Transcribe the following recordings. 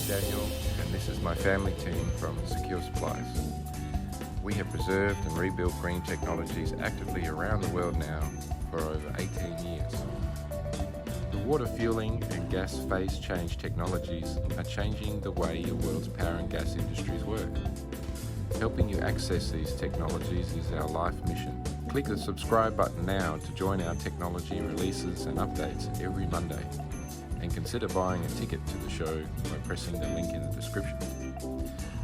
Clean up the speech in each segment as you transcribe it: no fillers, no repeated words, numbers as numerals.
Daniel, and this is my family team from Secure Supplies. We have preserved and rebuilt green technologies actively around the world now for over 18 years. The water fueling and gas phase change technologies are changing the way your world's power and gas industries work. Helping you access these technologies is our life mission. Click the subscribe button now to join our technology releases and updates every Monday. And consider buying a ticket to the show by pressing the link in the description.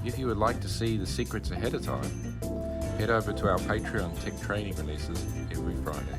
If you would like to see the secrets ahead of time, head over to our Patreon tech training releases every Friday.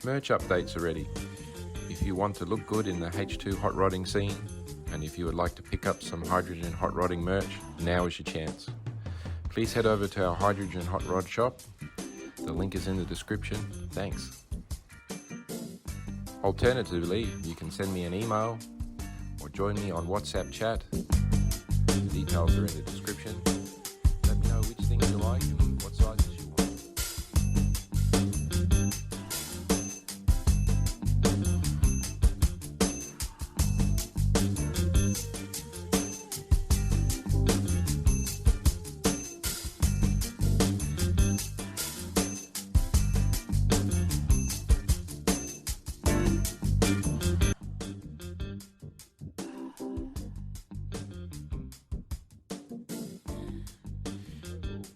Merch updates are ready. If you want to look good in the H2 hot rodding scene, and if you would like to pick up some hydrogen hot rodding merch, now is your chance. Please head over to our hydrogen hot rod shop. The link is in the description. Thanks. Alternatively, you can send me an email or join me on WhatsApp chat. The details are in the description. Let me know which things you like and what sizes you want.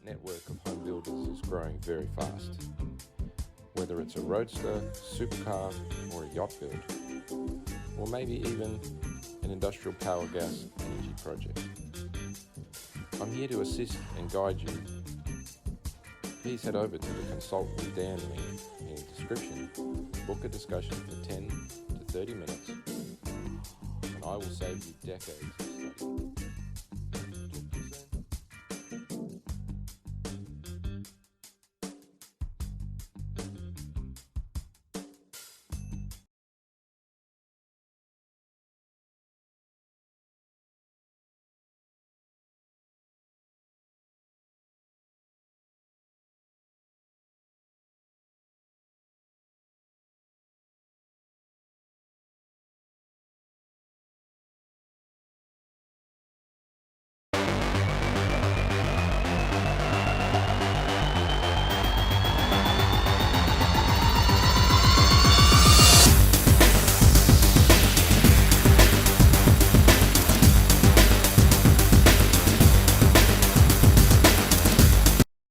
Network of home builders is growing very fast. Whether it's a roadster, supercar, or a yacht build, or maybe even an industrial power gas energy project. I'm here to assist and guide you. Please head over to the Consult with Dan link in the description, book a discussion for 10 to 30 minutes, and I will save you decades of study.